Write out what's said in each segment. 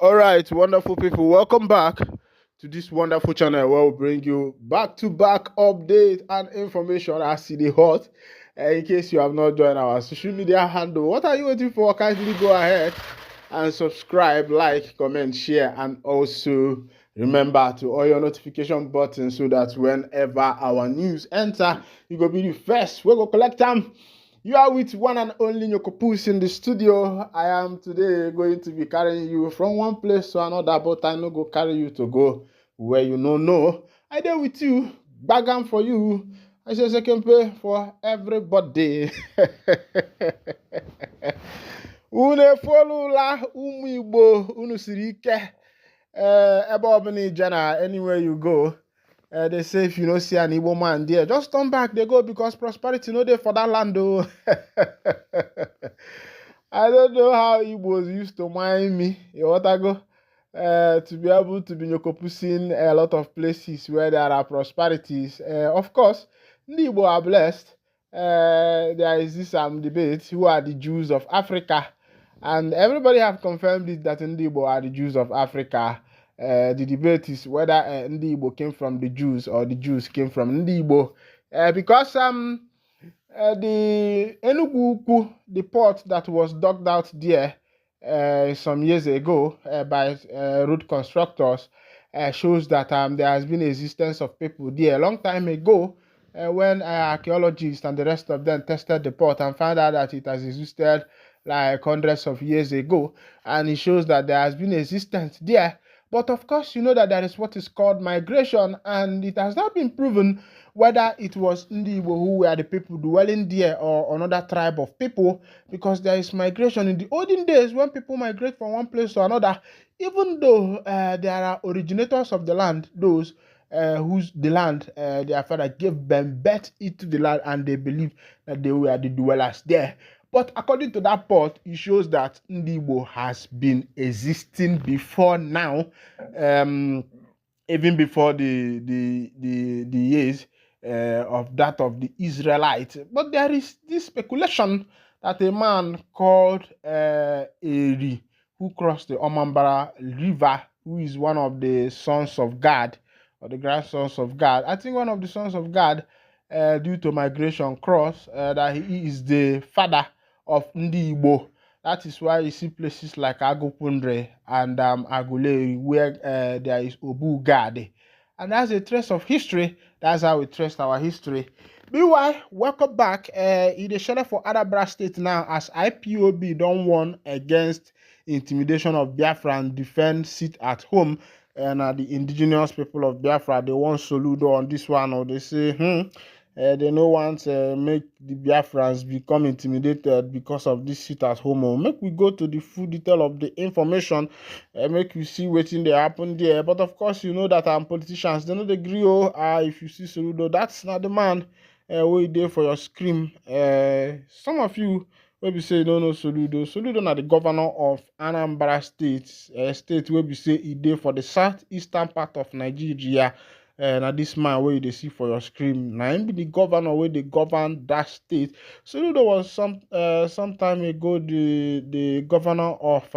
All right, wonderful people, welcome back to this wonderful channel where we bring you back-to-back update and information as the hot. In case you have not joined our social media handle, what are you waiting for? Kindly go ahead and subscribe, like, comment, share, and also remember to on your notification button so that whenever our news enter, you go be the first. We go collect them. You are with one and only Nyokopus in the studio. I am today going to be carrying you from one place to another, but I no go carry you to go where you no know. I there with you, bagam for you. I say second pay for everybody. Unu folula umu Igbo, unu siri ike. Ebe ọbụla ije na anywhere you go. They say if you don't see an Igbo man there, just turn back. They go because prosperity no dey for that land. Oh. I don't know how Igbos used to mind me. You want to go? To be able to be Nyokopusing a lot of places where there are prosperities. Of course, the Igbo are blessed. There is this debate, who are the Jews of Africa? And everybody have confirmed it that the Igbo are the Jews of Africa. The debate is whether Ndi Igbo came from the Jews or the Jews came from Ndi Igbo. Because the Enugu Ukwu, the port that was dug out there some years ago by road constructors, shows that there has been existence of people there a long time ago when archaeologists and the rest of them tested the port and found out that it has existed like hundreds of years ago, and it shows that there has been existence there. But of course, you know that there is what is called migration, and it has not been proven whether it was Ndi Igbo who were the people dwelling there or another tribe of people, because there is migration. In the olden days, when people migrate from one place to another, even though there are originators of the land, those whose the land their father gave them birth into the land, and they believe that they were the dwellers there. But according to that part, it shows that Ndi Igbo has been existing before now, even before the years of that of the Israelites. But there is this speculation that a man called Eri, who crossed the Omambara River, who is one of the sons of God, or the grandsons of God, I think one of the sons of God, due to migration cross, that he is the father of Ndi Igbo. That is why you see places like Agopundre and Aguleri where there is Obu Gade. And that's a trace of history. That's how we trace our history. Meanwhile, welcome back. In the channel for Anambra State now, as IPOB don't warn against intimidation of Biafran defend sit at home. And the indigenous people of Biafra, they want Soludo on this one, or they say, they no want make the Biafrans become intimidated because of this sit at home. Make we go to the full detail of the information, make you see wetin dey happen there. But of course, you know that politicians, they no dey gree. If you see Soludo, that's not the man wey dey for your screen. Some of you wey be say you don't know Soludo. Soludo na the governor of Anambra State, state wey be say e dey for the southeastern part of Nigeria. Now this man where you see for your screen, now him be the governor where they govern that state. So there was some time ago the governor of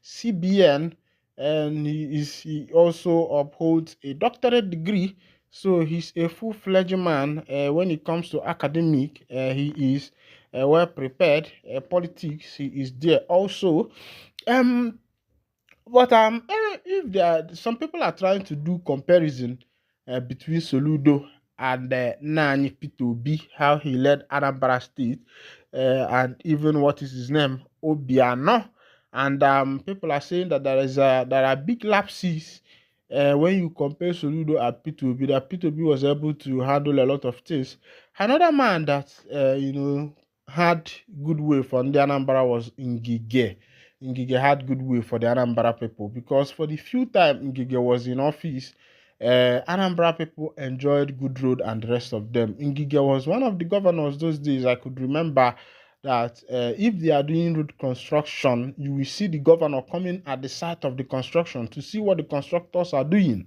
CBN, and he also upholds a doctorate degree. So he's a full-fledged man. When it comes to academic, he is well prepared. Politics, he is there also. But if there are, some people are trying to do comparison between Soludo and Nani P2B, how he led Anambra State, and even what is his name, Obiano. And people are saying that there are big lapses when you compare Soludo and P2B. That P2B was able to handle a lot of things. Another man that had good way for the Anambra was Ngige. Ngige had good way for the Anambra people, because for the few time Ngige was in office, Anambra people enjoyed good road and the rest of them. Ngige was one of the governors those days. I could remember that if they are doing road construction, you will see the governor coming at the site of the construction to see what the constructors are doing.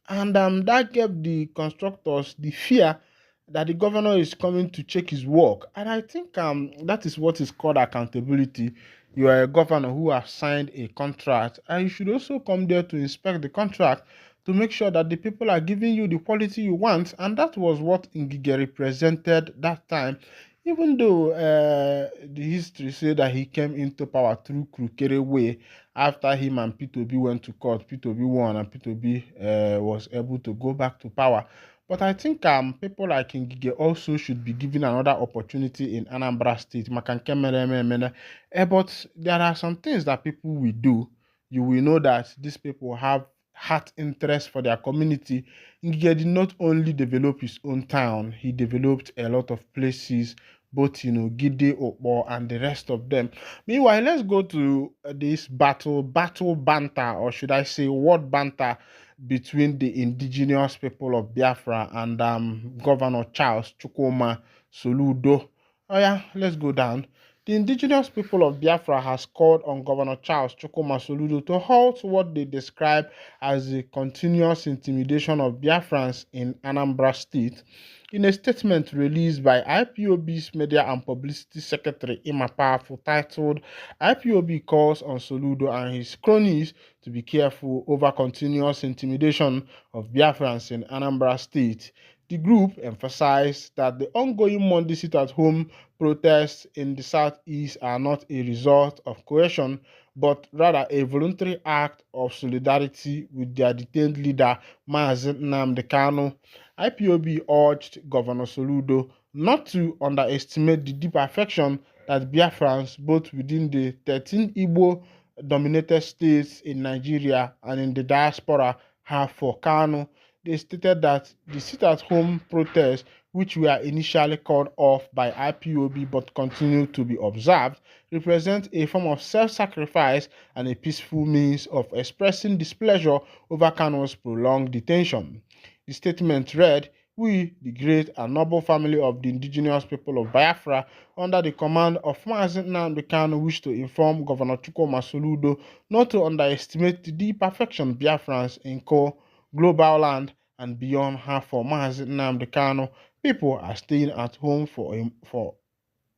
And that gave the constructors the fear that the governor is coming to check his work. And I think that is what is called accountability. You are a governor who has signed a contract, and you should also come there to inspect the contract to make sure that the people are giving you the quality you want. And that was what Ngige represented that time. Even though the history say that he came into power through Krukere way after him and P2B went to court, P2B won, and P2B was able to go back to power. But I think people like Ngige also should be given another opportunity in Anambra State. But there are some things that people will do. You will know that these people have heart interest for their community. Ngige did not only develop his own town, he developed a lot of places, both Gide, Okpo, and the rest of them. Meanwhile, let's go to this battle banter, or should I say word banter, between the indigenous people of Biafra and Governor Charles Chukwuma Soludo. Oh yeah, let's go down. The indigenous people of Biafra has called on Governor Charles Chukwuma Soludo to halt what they describe as the continuous intimidation of Biafrans in Anambra State. In a statement released by IPOB's Media and Publicity Secretary Emma Powerful titled, IPOB calls on Soludo and his cronies to be careful over continuous intimidation of Biafrans in Anambra State. The group emphasized that the ongoing Monday sit-at-home protests in the southeast are not a result of coercion, but rather a voluntary act of solidarity with their detained leader, Mazi Nnamdi Kanu. IPOB urged Governor Soludo not to underestimate the deep affection that Biafrans, both within the 13 Igbo-dominated states in Nigeria and in the diaspora, have for Kanu. They stated that the sit-at-home protests, which were initially called off by IPOB but continue to be observed, represent a form of self-sacrifice and a peaceful means of expressing displeasure over Kanu's prolonged detention. The statement read, "We, the great and noble family of the indigenous people of Biafra, under the command of Mazi Nnamdi Kanu, wish to inform Governor Chukwuma Soludo not to underestimate the deep affection Biafrans in global land and beyond have for Mazi Nnamdi Kanu. People are staying at home for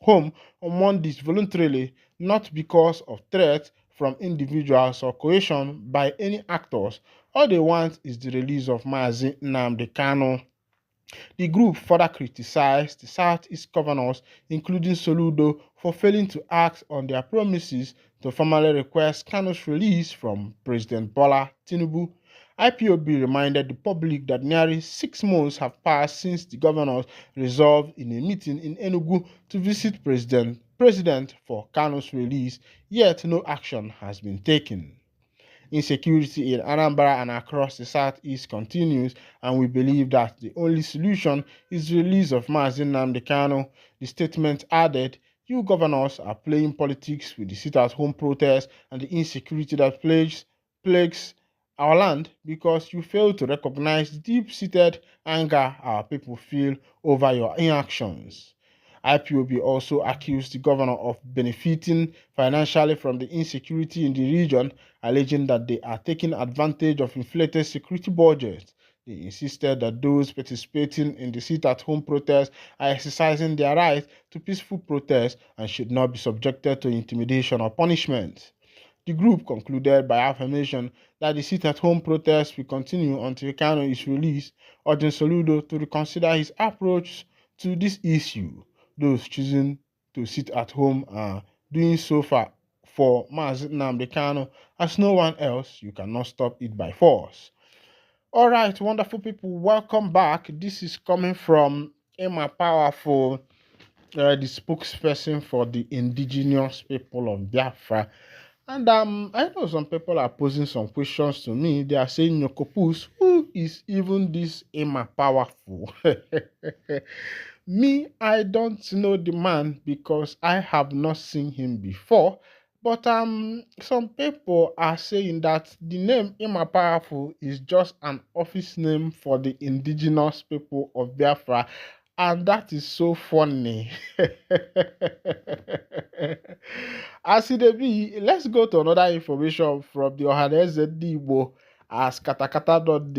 home on Mondays voluntarily, not because of threats from individuals or coercion by any actors. All they want is the release of Mazi Nnamdi Kanu." The group further criticized the Southeast governors, including Soludo, for failing to act on their promises to formally request Kanu's release from President Bola Tinubu. IPOB reminded the public that nearly 6 months have passed since the governors resolved in a meeting in Enugu to visit President for Kanu's release, yet no action has been taken. Insecurity in Anambra and across the southeast continues, and we believe that the only solution is the release of Mazi Nnamdi Kanu. The statement added, "You governors are playing politics with the sit-at-home protests and the insecurity that plagues our land because you fail to recognize the deep-seated anger our people feel over your inactions." IPOB also accused the governor of benefiting financially from the insecurity in the region, alleging that they are taking advantage of inflated security budgets. They insisted that those participating in the sit-at-home protest are exercising their right to peaceful protest and should not be subjected to intimidation or punishment. The group concluded by affirmation that the sit-at-home protest will continue until Kanu is released, urging Soludo to reconsider his approach to this issue. Those choosing to sit at home are doing so for Mazi Nnamdi Kanu, as no one else. You cannot stop it by force. All right, wonderful people, welcome back. This is coming from Emma Powerful, the spokesperson for the indigenous people of Biafra. And I know some people are posing some questions to me. They are saying, Nyokopus, who is even this Emma Powerful? Me, I don't know the man because I have not seen him before. But some people are saying that the name Emma Powerful is just an office name for the indigenous people of Biafra, and that is so funny. As it be, let's go to another information from the Ohaneze Igbo as katakata don't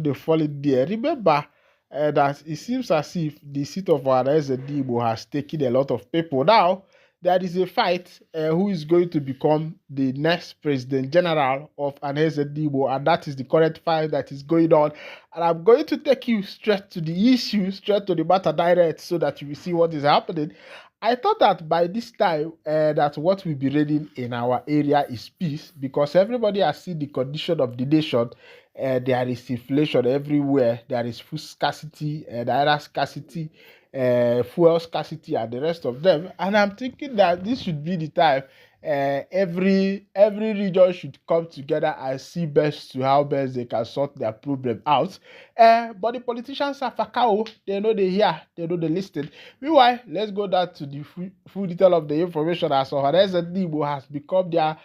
dey fall it there. Remember that it seems as if the seat of Ohaneze Igbo has taken a lot of people now. there is a fight who is going to become the next president general of Anheze-Ndigbo, and that is the current fight that is going on. And I'm going to take you straight to the issue, straight to the matter direct, so that you will see what is happening. I thought that by this time that what we'll be reading in our area is peace, because everybody has seen the condition of the nation. There is inflation everywhere. There is food scarcity, data scarcity, fuel scarcity, and the rest of them. And I'm thinking that this should be the time every region should come together and see best to how best they can sort their problem out. But the politicians are fakao. They know they hear, they know they listen. Meanwhile, let's go down to the full detail of the information. As Anheze-Ndigbo has become their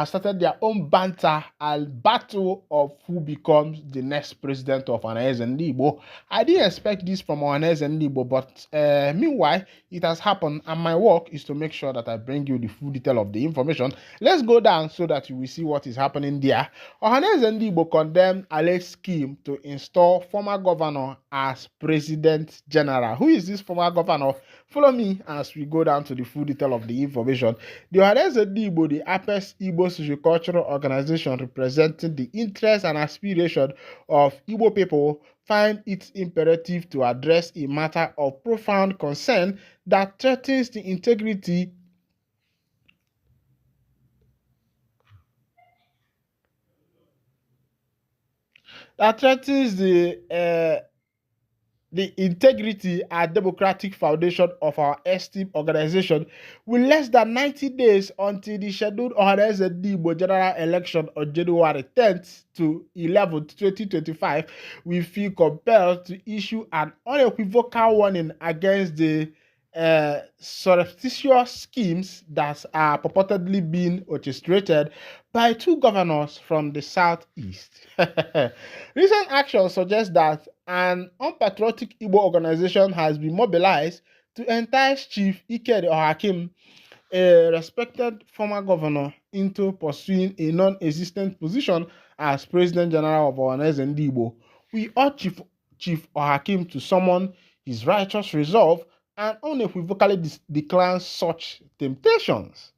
started their own banter and battle of who becomes the next president of Anheze-Ndigbo. I didn't expect this from Anheze-Ndigbo, but meanwhile, it has happened, and my work is to make sure that I bring you the full detail of the information. Let's go down so that you will see what is happening there. Anheze-Ndigbo condemned alleged scheme to install former governor as president general. Who is this former governor? Follow me as we go down to the full detail of the information. The Anheze-Ndigbo, the Apex Igbo sociocultural organization representing the interests and aspirations of Igbo people, find it imperative to address a matter of profound concern that threatens the integrity the integrity and democratic foundation of our esteemed organization. With less than 90 days until the scheduled Anheze-Ndigbo general election on January 10th to 11th, 2025, we feel compelled to issue an unequivocal warning against the surreptitious schemes that are purportedly being orchestrated by two governors from the southeast. Recent actions suggest that an unpatriotic Igbo organization has been mobilized to entice Chief Ikedi Ohakim, a respected former governor, into pursuing a non-existent position as President General of Anheze-Ndigbo. We urge Chief Ohakim to summon his righteous resolve and unequivocally decline such temptations.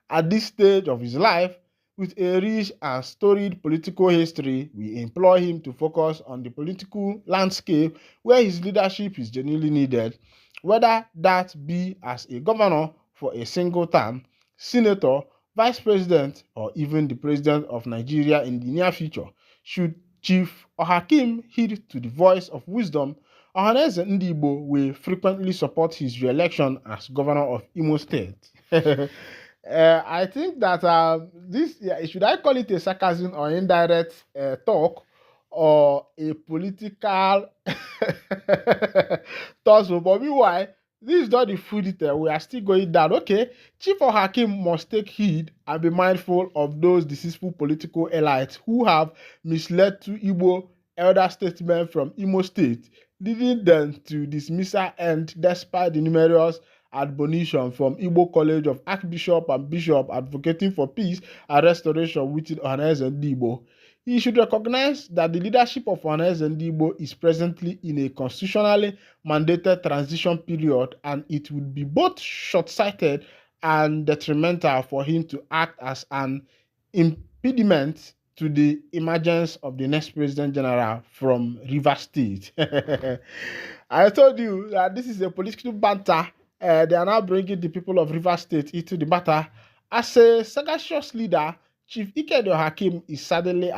At this stage of his life, with a rich and storied political history, we implore him to focus on the political landscape where his leadership is genuinely needed, whether that be as a governor for a single term, senator, vice president, or even the president of Nigeria in the near future. Should Chief Ohakim heed to the voice of wisdom, Anheze-Ndigbo will frequently support his re-election as governor of Imo State. I think that should I call it a sarcasm or indirect talk or a political tussle? But meanwhile, this is not the full detail. We are still going down. Okay, Chief Hakim must take heed and be mindful of those deceitful political elites who have misled two Igbo elder statesmen from Imo State, leading them to dismissal and despite the numerous admonition from Igbo College of Archbishop and Bishop advocating for peace and restoration within Anheze-Ndigbo. He should recognize that the leadership of Anheze-Ndigbo is presently in a constitutionally mandated transition period, and it would be both short-sighted and detrimental for him to act as an impediment to the emergence of the next President General from Rivers State. I told you that this is a political banter. They are now bringing the people of Rivers State into the matter. As a sagacious leader, Chief Ikedi Hakim is certainly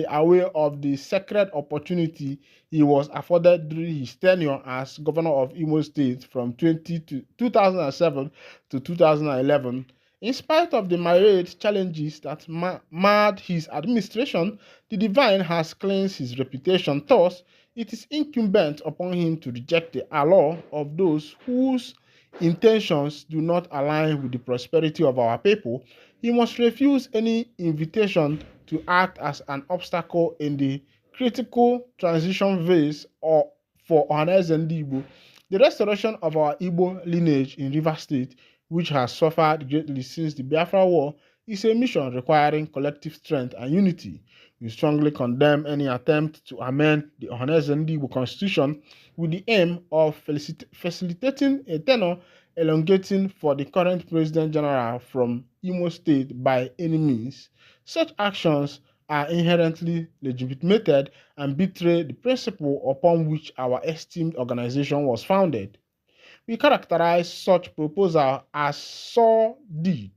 aware of the sacred opportunity he was afforded during his tenure as governor of Imo State from 2007 to 2011. In spite of the myriad challenges that marred his administration, the divine has cleansed his reputation. Thus, it is incumbent upon him to reject the allure of those whose intentions do not align with the prosperity of our people. He must refuse any invitation to act as an obstacle in the critical transition phase for Anheze-Ndigbo. The restoration of our Igbo lineage in Rivers State, which has suffered greatly since the Biafra War, is a mission requiring collective strength and unity. We strongly condemn any attempt to amend the Anheze-Ndigbo constitution with the aim of facilitating a tenure elongating for the current President General from Imo State by any means. Such actions are inherently legitimated and betray the principle upon which our esteemed organization was founded. We characterize such proposal as sordid,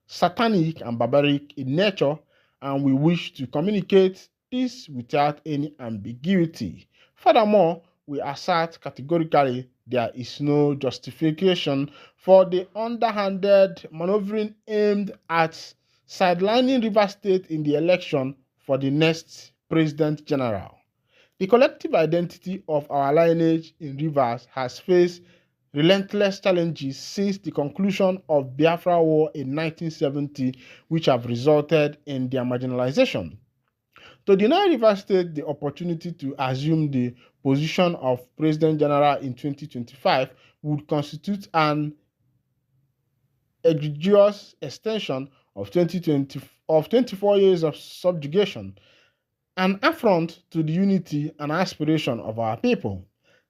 satanic, and barbaric in nature, and we wish to communicate this without any ambiguity. Furthermore, we assert categorically there is no justification for the underhanded maneuvering aimed at sidelining Rivers State in the election for the next President General. The collective identity of our lineage in Rivers has faced relentless challenges since the conclusion of Biafra War in 1970, which have resulted in their marginalization. To deny Rivers State the opportunity to assume the position of President General in 2025 would constitute an egregious extension of 24 years of subjugation, an affront to the unity and aspiration of our people.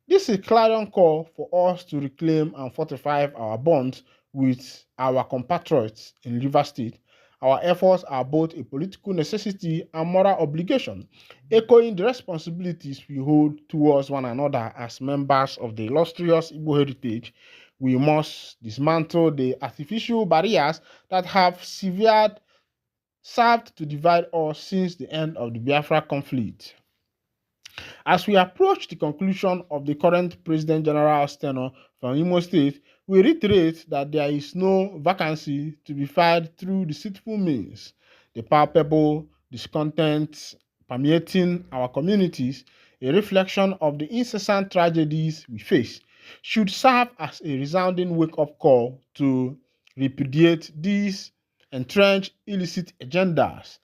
This is a clarion call for us to reclaim and fortify our bonds with our compatriots in River State. Our efforts are both a political necessity and moral obligation, echoing the responsibilities we hold towards one another as members of the illustrious Igbo heritage. We must dismantle the artificial barriers that have served to divide us since the end of the Biafra conflict. As we approach the conclusion of the current President General's tenure from Imo State, we reiterate that there is no vacancy to be filled through deceitful means. The palpable discontent permeating our communities, a reflection of the incessant tragedies we face, should serve as a resounding wake-up call to repudiate these entrenched illicit agendas.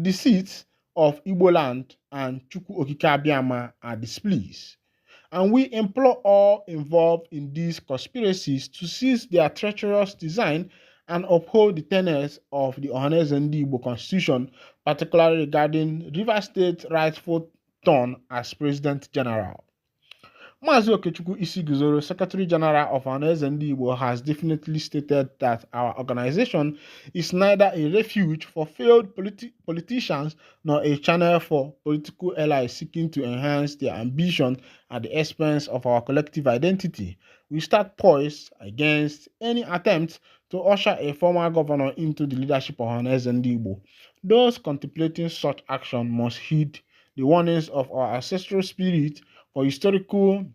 Deceit of Igbo land and Chukwu Okike Abiama are displeased, and we implore all involved in these conspiracies to cease their treacherous design and uphold the tenets of the Ohaneze Ndi Igbo Constitution, particularly regarding Rivers State's rightful turn as President General. Maazị Okechukwu Isiguzoro, Secretary General of Ohaneze Ndi Igbo, has definitely stated that our organization is neither a refuge for failed politicians nor a channel for political allies seeking to enhance their ambition at the expense of our collective identity. We stand poised against any attempt to usher a former governor into the leadership of Ohaneze Ndi Igbo. Those contemplating such action must heed the warnings of our ancestral spirit, for historical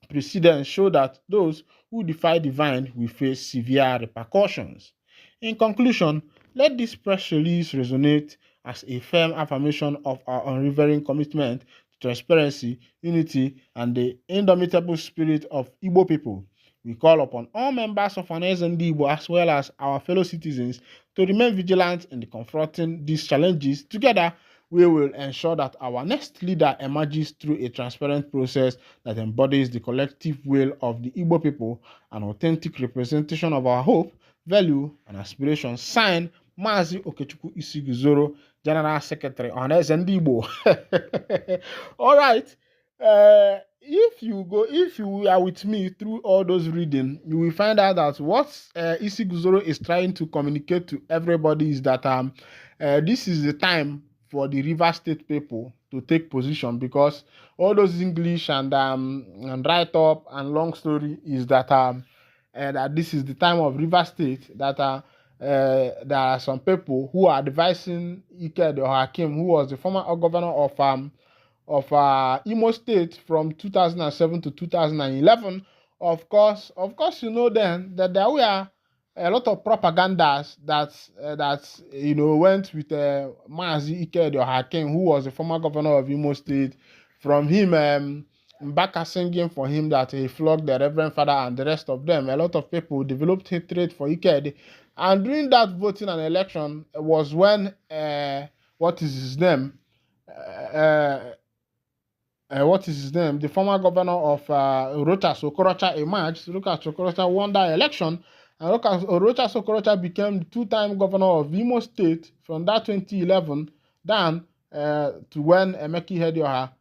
precedents show that those who defy divine will face severe repercussions. In conclusion, let this press release resonate as a firm affirmation of our unwavering commitment to transparency, unity, and the indomitable spirit of Igbo people. We call upon all members of Ohaneze Ndi Igbo as well as our fellow citizens to remain vigilant in confronting these challenges. Together, we will ensure that our next leader emerges through a transparent process that embodies the collective will of the Igbo people, an authentic representation of our hope, value, and aspirations. Signed, Maazị Okechukwu Isiguzoro, General Secretary, Ohaneze Ndi Igbo. All right. If you are with me through all those reading, you will find out that what Isiguzoro is trying to communicate to everybody is that this is the time for the River State people to take position, because all those English and write up and long story is that that this is the time of River State, that there are some people who are advising Ike the Hakim, who was the former governor of Imo State from 2007 to 2011. Of course, you know then that there were a lot of propagandas that went with Mazi Ike the Hakim, who was the former governor of Imo State. From him, Mbaka singing for him that he flogged the Reverend Father and the rest of them. A lot of people developed hatred for Ike. And during that voting and election was when what is his name? The former governor of Rochas Okorocha emerged. Rochas Okorocha won that election, and Rochas Okorocha became the two-time governor of Imo State from that 2011 down to when Emeki Hedioha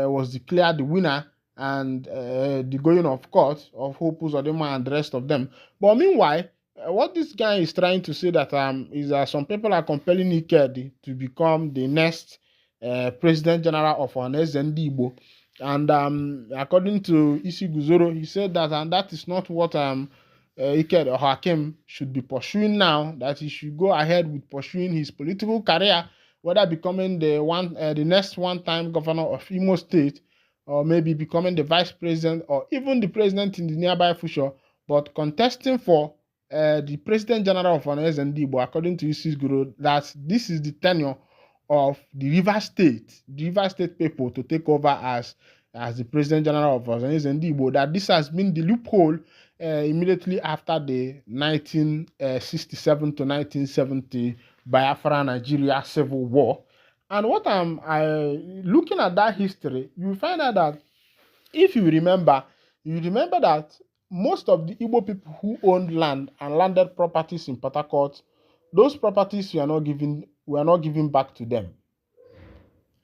was declared the winner and the going of court of Hope Uzodinma and the rest of them. But meanwhile, what this guy is trying to say that is that some people are compelling Ikedi to become the next President General of Ohaneze Igbo. And according to Isi Guzoro, he said that, and that is not what Ikedi or Hakim should be pursuing now, that he should go ahead with pursuing his political career, whether becoming the next one-time governor of Imo State, or maybe becoming the vice president or even the president in the nearby future, but contesting for the president general of Ohaneze Igbo, according to Isi Guzoro, that this is the tenure of the River State people to take over as the president general of Ohaneze Igbo, that this has been the loophole immediately after the 1967 to 1970 Biafra Nigeria Civil War. And what I'm looking at that history, you find out that if you remember that most of the Igbo people who owned land and landed properties in Port Harcourt, those properties were not given back to them.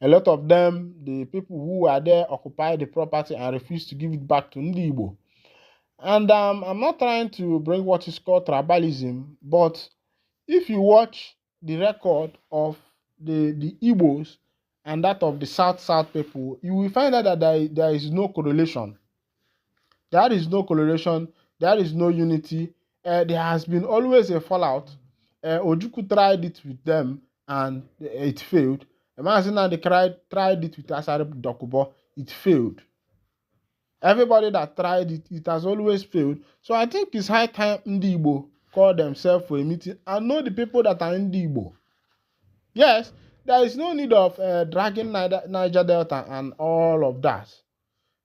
A lot of them, the people who were there, occupied the property and refused to give it back to Ndi Igbo. And I'm not trying to bring what is called tribalism, but if you watch the record of the Igbos and that of the South people, you will find out that there is no correlation. There is no correlation. There is no unity. There has been always a fallout. Ojukwu tried it with them and it failed. Imagine they tried it with Asari Dokubo. It failed. Everybody that tried it, it has always failed. So I think it's high time Ndi Igbo call themselves for a meeting and know the people that are in Ndi Igbo. Yes, there is no need of dragging Niger Delta and all of that.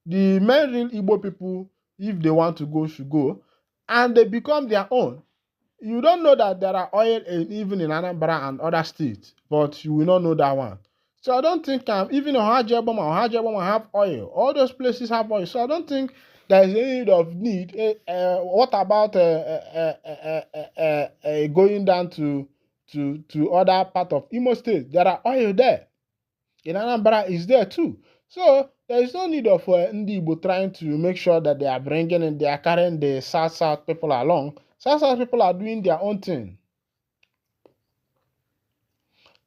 The main real Igbo people, if they want to go, should go, and they become their own. You don't know that there are oil even in Anambra and other states, but you will not know that one. So I don't think even Ohajeboma have oil. All those places have oil. So I don't think there is any need. What about going down to other part of Imo State? There are oil there. In Anambra is there too. So there is no need of Ndi Igbo trying to make sure that they are carrying the South people along. South people are doing their own thing.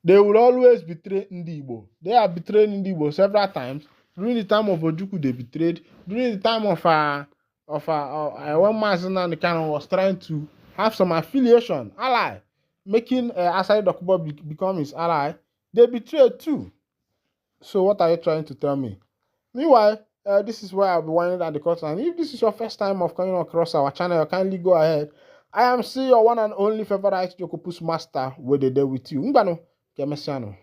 They will always betray Ndi Igbo. They have betrayed Ndi Igbo several times. During the time of Ojukwu, they betrayed. During the time of when Mazina Nikano was trying to have some affiliation, ally, making Asari Dokubo become his ally, they betrayed too. So what are you trying to tell me? Meanwhile, this is where I'll be winding down the curtain. And if this is your first time of coming across our channel, kindly go ahead. I am still your one and only favorite Jokopus master with the day with you. Mbano, Kemesiano.